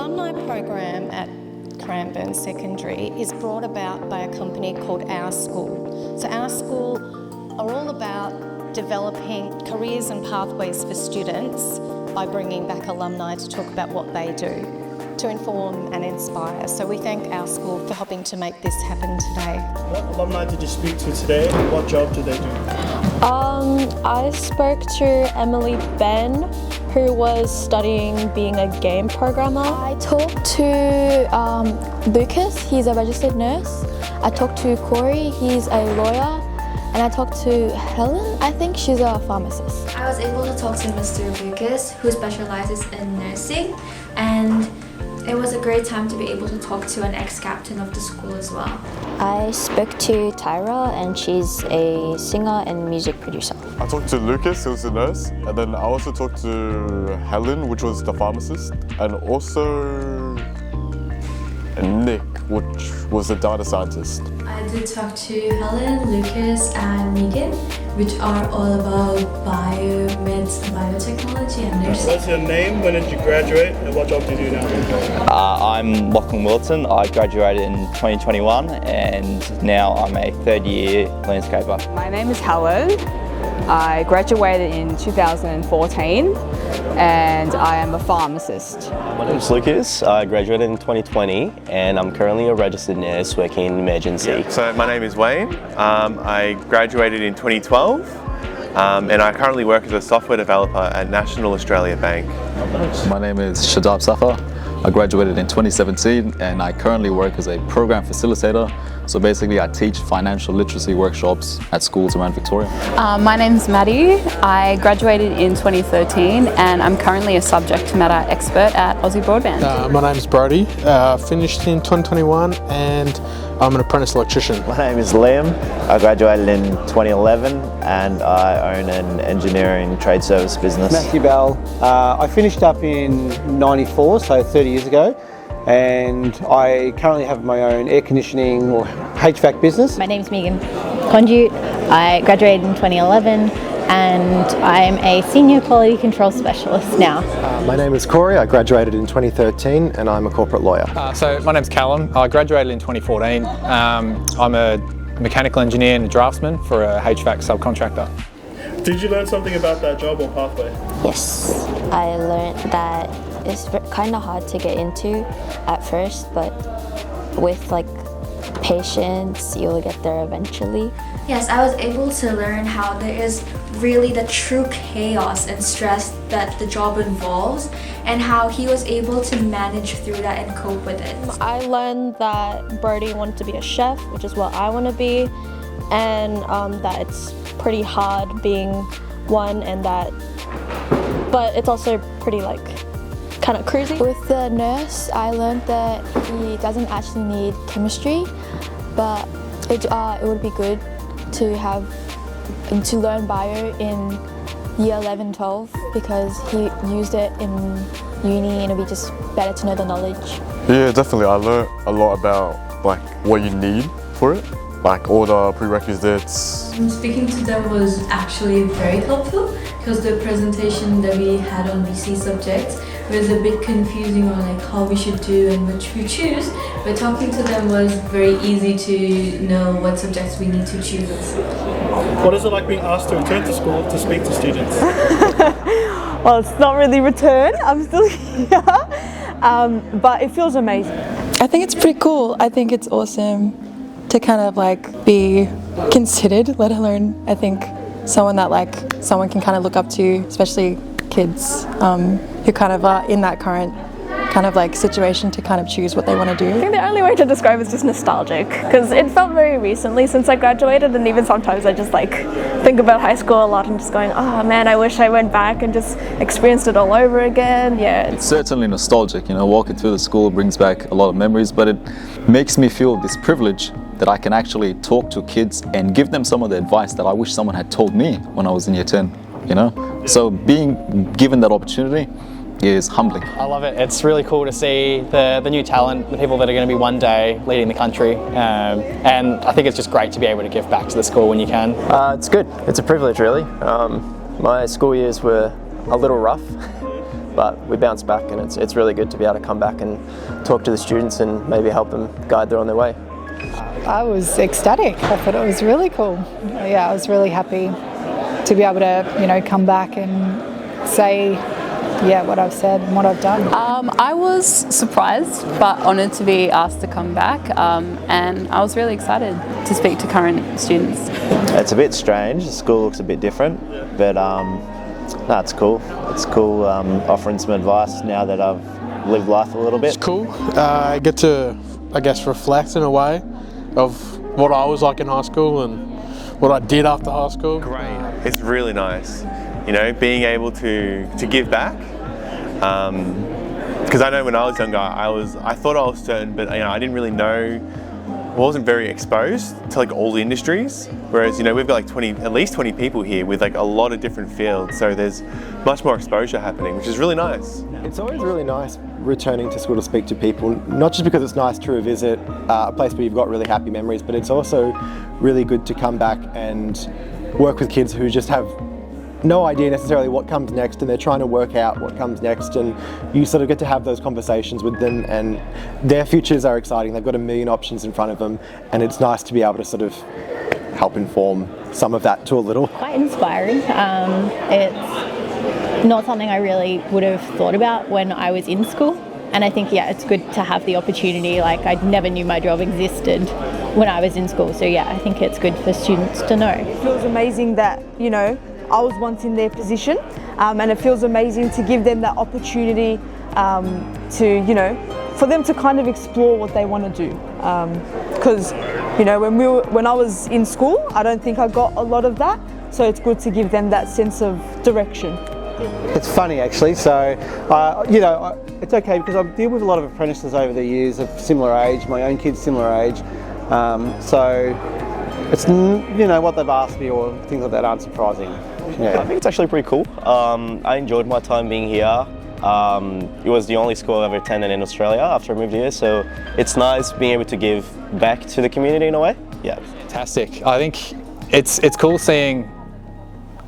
alumni program at Cranbourne Secondary is brought about by a company called Our School. So Our School are all about developing careers and pathways for students by bringing back alumni to talk about what they do, to inform and inspire. So we thank Our School for helping to make this happen today. What alumni did you speak to today and what job do they do? I spoke to Emily Ben, who was studying being a game programmer. I talked to Lucas, he's a registered nurse. I talked to Corey, he's a lawyer. And I talked to Helen, I think she's a pharmacist. I was able to talk to Mr. Lucas, who specializes in nursing, and it was a great time to be able to talk to an ex-captain of the school as well. I spoke to Tyra, and she's a singer and music producer. I talked to Lucas, who was a nurse, and then I also talked to Helen, which was the pharmacist, and also Nick, which was a data scientist. I did talk to Helen, Lucas and Megan, which are all about biomeds, biotechnology and nursing. What's your name, when did you graduate, and what job do you do now? I'm Lachlan Wilton. I graduated in 2021 and now I'm a third year landscaper. My name is Helen. I graduated in 2014 and I am a pharmacist. My name is Lucas. I graduated in 2020 and I'm currently a registered nurse working in emergency. So my name is Wayne. I graduated in 2012 and I currently work as a software developer at National Australia Bank. My name is Shadab Safa. I graduated in 2017 and I currently work as a program facilitator. So basically I teach financial literacy workshops at schools around Victoria. My name's Maddie. I graduated in 2013 and I'm currently a subject matter expert at Aussie Broadband. My name's Brody. Finished in 2021 and I'm an apprentice electrician. My name is Liam. I graduated in 2011 and I own an engineering trade service business. Matthew Bell. I finished up in 94, so 30 years ago. And I currently have my own air conditioning or HVAC business. My name's Megan Conduit. I graduated in 2011 and I'm a senior quality control specialist now. My name is Corey. I graduated in 2013 and I'm a corporate lawyer. So my name's Callum. I graduated in 2014. I'm a mechanical engineer and a draftsman for a HVAC subcontractor. Did you learn something about that job or pathway? Yes, I learned that it's kind of hard to get into at first, but with patience, you'll get there eventually. Yes, I was able to learn how there is really the true chaos and stress that the job involves and how he was able to manage through that and cope with it. I learned that Brody wanted to be a chef, which is what I want to be, and that it's pretty hard being one, and but it's also pretty kind of cruisy. With the nurse, I learned that he doesn't actually need chemistry, but it would be good to learn bio in year 11, 12 because he used it in uni and it'd be just better to know the knowledge. Yeah, definitely. I learned a lot about what you need for it, all the prerequisites. Speaking to them was actually very helpful because the presentation that we had on VC subjects was a bit confusing on how we should do and which we choose, but talking to them was very easy to know what subjects we need to choose. What is it like being asked to return to school to speak to students? Well, it's not really return, I'm still here, but it feels amazing. I think it's pretty cool. I think it's awesome to kind of be considered, let alone I think someone that someone can kind of look up to, especially kids who kind of are in that current kind of situation to kind of choose what they want to do. I think the only way to describe it is just nostalgic, because it felt very recently since I graduated, and even sometimes I just think about high school a lot and just going, oh man, I wish I went back and just experienced it all over again. Yeah. It's certainly nostalgic, walking through the school brings back a lot of memories, but it makes me feel this privilege that I can actually talk to kids and give them some of the advice that I wish someone had told me when I was in year 10, So being given that opportunity is humbling. I love it. It's really cool to see the new talent, the people that are going to be one day leading the country, and I think it's just great to be able to give back to the school when you can. It's good. It's a privilege, really. My school years were a little rough, but we bounced back, and it's really good to be able to come back and talk to the students and maybe help them guide them on their way. I was ecstatic. I thought it was really cool. Yeah, I was really happy to be able to, come back and say, what I've said and what I've done. I was surprised but honoured to be asked to come back, and I was really excited to speak to current students. It's a bit strange. The school looks a bit different, but no, it's cool. It's cool offering some advice now that I've lived life a little bit. It's cool. I get to, reflect in a way of what I was like in high school and what I did after high school. Great. It's really nice, being able to give back. Because I know when I was younger, I thought I was certain, but I didn't really know. I wasn't very exposed to all the industries. Whereas we've got at least 20 people here with a lot of different fields. So there's much more exposure happening, which is really nice. It's always really nice returning to school to speak to people, not just because it's nice to revisit a place where you've got really happy memories, but it's also really good to come back and work with kids who just have no idea necessarily what comes next, and they're trying to work out what comes next, and you sort of get to have those conversations with them, and their futures are exciting. They've got a million options in front of them, and it's nice to be able to sort of help inform some of that to a little. Quite inspiring. It's not something I really would have thought about when I was in school, and I think it's good to have the opportunity. I never knew my job existed when I was in school, so I think it's good for students to know. It feels amazing that I was once in their position, and it feels amazing to give them that opportunity for them to kind of explore what they want to do. Because when I was in school, I don't think I got a lot of that, so it's good to give them that sense of direction. It's funny actually, so it's okay because I've dealt with a lot of apprentices over the years of similar age, my own kids similar age, so it's what they've asked me or things like that aren't surprising. I think it's actually pretty cool. I enjoyed my time being here. It was the only school I've ever attended in Australia after I moved here, so it's nice being able to give back to the community in a way. Yeah. Fantastic. I think it's cool seeing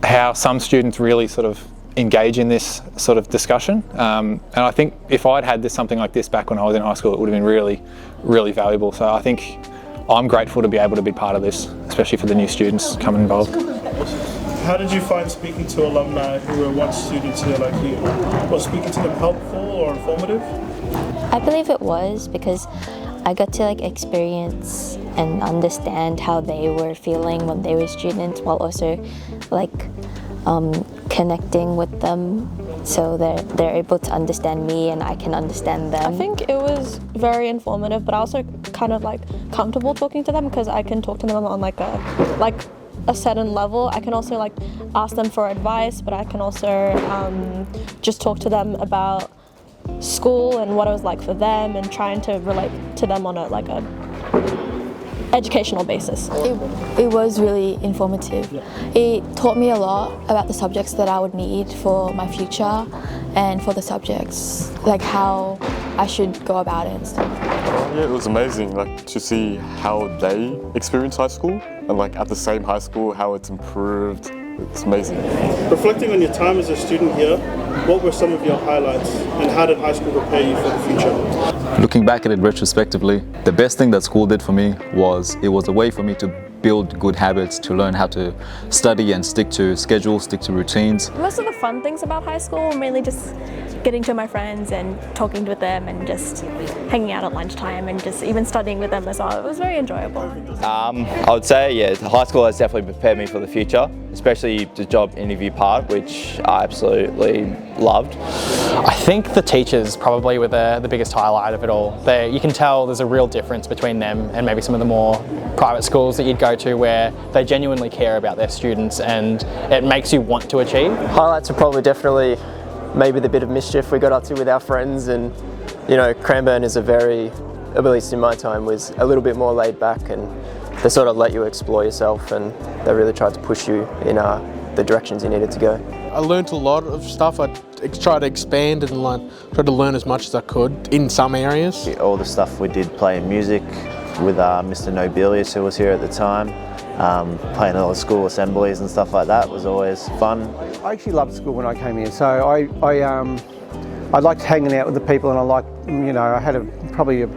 how some students really sort of engage in this sort of discussion, and I think if I'd had something like this back when I was in high school, it would have been really, really valuable. So I think I'm grateful to be able to be part of this, especially for the new students coming involved. How did you find speaking to alumni who were once students here like you? Was speaking to them helpful or informative? I believe it was, because I got to experience and understand how they were feeling when they were students, while also connecting with them so they're able to understand me and I can understand them. I think it was very informative, but also kind of comfortable talking to them, because I can talk to them on a certain level. I can also ask them for advice, but I can also just talk to them about school and what it was like for them, and trying to relate to them on a educational basis. It was really informative. It taught me a lot about the subjects that I would need for my future, and for the subjects, how I should go about it and stuff. Yeah, it was amazing to see how they experience high school, and at the same high school how it's improved. It's amazing. Reflecting on your time as a student here, what were some of your highlights, and how did high school prepare you for the future? Looking back at it retrospectively, the best thing that school did for me was it was a way for me to build good habits, to learn how to study and stick to schedules, stick to routines. Most of the fun things about high school were mainly just getting to my friends and talking with them, and just hanging out at lunchtime, and just even studying with them as well. It was very enjoyable. I would say, high school has definitely prepared me for the future, especially the job interview part, which I absolutely loved. I think the teachers probably were the biggest highlight of it all. You can tell there's a real difference between them and maybe some of the more private schools that you'd go to, where they genuinely care about their students and it makes you want to achieve. Highlights are probably definitely maybe the bit of mischief we got up to with our friends, and Cranbourne is at least in my time, was a little bit more laid back, and they sort of let you explore yourself, and they really tried to push you in the directions you needed to go. I learned a lot of stuff. I tried to expand and tried to learn as much as I could in some areas. All the stuff we did playing music with Mr. Nobilius, who was here at the time, playing all the school assemblies and stuff like that was always fun. I actually loved school when I came here, so I I liked hanging out with the people, and I liked, I had probably a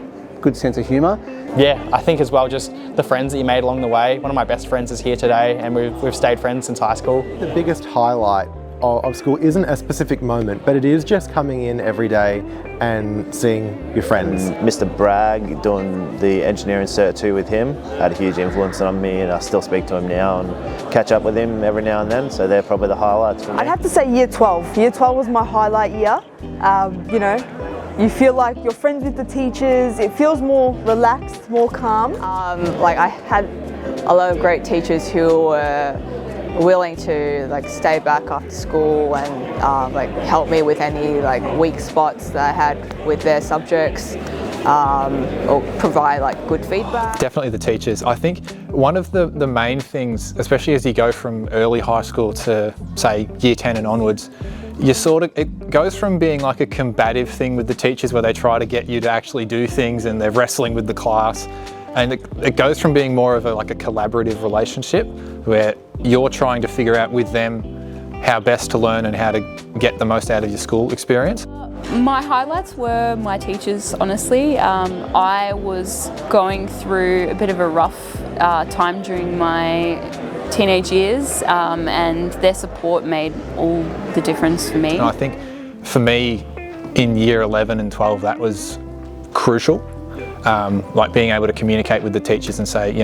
good sense of humour. Yeah, I think as well, just the friends that you made along the way. One of my best friends is here today, and we've stayed friends since high school. The biggest highlight of school isn't a specific moment, but it is just coming in every day and seeing your friends. Mr. Bragg, doing the engineering cert 2 with him, had a huge influence on me, and I still speak to him now and catch up with him every now and then, so they're probably the highlights for me. I'd have to say year 12. Year 12 was my highlight year. You feel like you're friends with the teachers, it feels more relaxed, more calm. I had a lot of great teachers who were willing to stay back after school and help me with any weak spots that I had with their subjects, or provide good feedback. Definitely the teachers. I think one of the main things, especially as you go from early high school to say year 10 and onwards, it goes from being like a combative thing with the teachers where they try to get you to actually do things and they're wrestling with the class, and it goes from being more of a collaborative relationship where you're trying to figure out with them how best to learn and how to get the most out of your school experience. My highlights were my teachers, honestly. I was going through a bit of a rough time during my teenage years, and their support made all the difference for me. And I think for me in year 11 and 12 that was crucial. Being able to communicate with the teachers and say,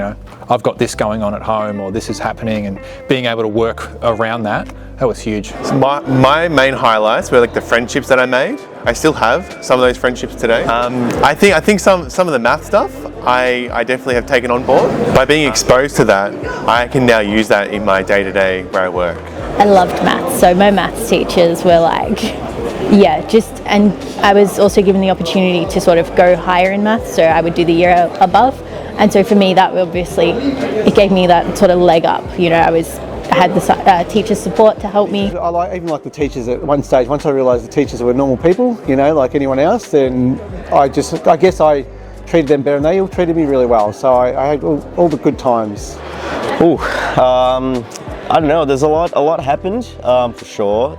I've got this going on at home, or this is happening, and being able to work around that was huge. So my main highlights were the friendships that I made. I still have some of those friendships today. I think some of the math stuff I definitely have taken on board. By being exposed to that, I can now use that in my day-to-day where I work. I loved maths, so my maths teachers were and I was also given the opportunity to sort of go higher in maths, so I would do the year above, and so for me that it gave me that sort of leg up. I had the teacher support to help me. I even like the teachers at one stage. Once I realised the teachers were normal people, like anyone else, then I guess I treated them better, and they all treated me really well. So I had all the good times. I don't know, there's a lot happened, for sure.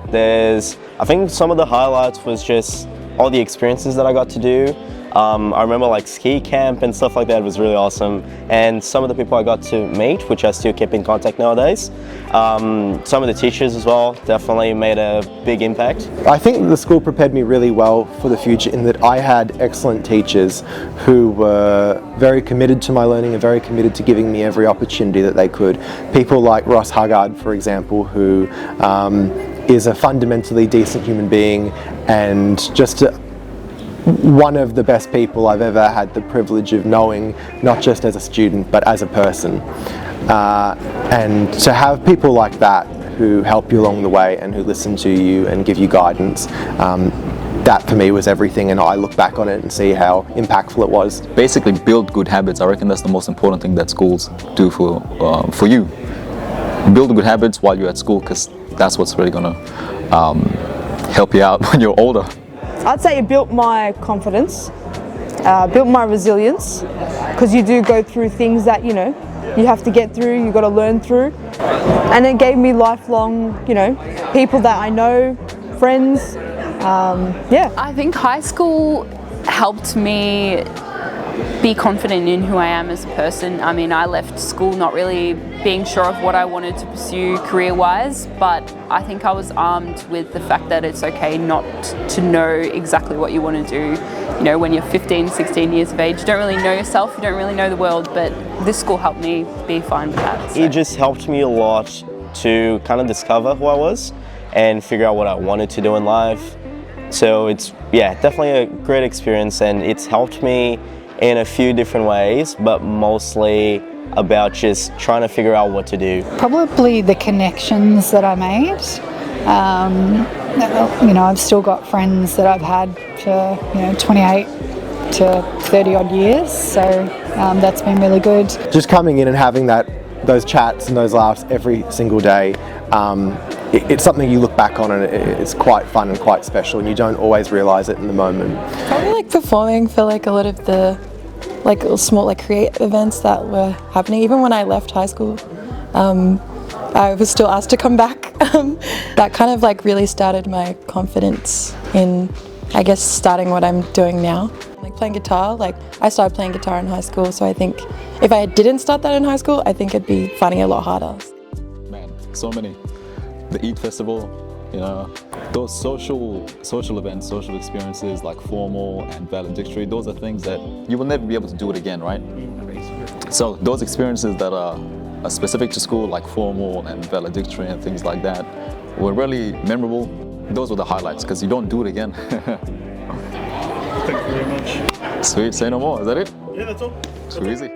I think some of the highlights was just all the experiences that I got to do. I remember ski camp and stuff like that was really awesome, and some of the people I got to meet, which I still keep in contact nowadays. Some of the teachers as well definitely made a big impact. I think the school prepared me really well for the future in that I had excellent teachers who were very committed to my learning and very committed to giving me every opportunity that they could. People like Ross Huggard, for example, who is a fundamentally decent human being and just one of the best people I've ever had the privilege of knowing, not just as a student but as a person. And to have people like that who help you along the way and who listen to you and give you guidance, that for me was everything, and I look back on it and see how impactful it was. Basically build good habits. I reckon that's the most important thing that schools do for you. Build good habits while you're at school, because that's what's really going to help you out when you're older. I'd say it built my confidence, built my resilience, because you do go through things that you have to get through, you've got to learn through, and it gave me lifelong people that I know, friends. I think high school helped me be confident in who I am as a person. I mean, I left school not really being sure of what I wanted to pursue career-wise, but I think I was armed with the fact that it's okay not to know exactly what you want to do. When you're 15, 16 years of age, you don't really know yourself, you don't really know the world, but this school helped me be fine with that. So. It just helped me a lot to kind of discover who I was and figure out what I wanted to do in life. So it's, definitely a great experience, and it's helped me in a few different ways, but mostly about just trying to figure out what to do. Probably the connections that I made. I've still got friends that I've had for 28 to 30 odd years, so that's been really good. Just coming in and having those chats and those laughs every single day, it's something you look back on and it's quite fun and quite special, and you don't always realise it in the moment. Probably performing for a lot of the small creative events that were happening. Even when I left high school, I was still asked to come back. That kind of really started my confidence in I guess, starting what I'm doing now. Like playing guitar, like I started playing guitar in high school, so I think if I didn't start that in high school, I think it'd be finding it a lot harder. Man, so many. The Eid Festival, you know, those social events, social experiences like formal and valedictory, those are things that you will never be able to do it again, right? So those experiences that are specific to school, like formal and valedictory and things like that, were really memorable. Those were the highlights because you don't do it again. Thank you very much. Sweet, say no more. Is that it? Yeah, that's all. Too easy.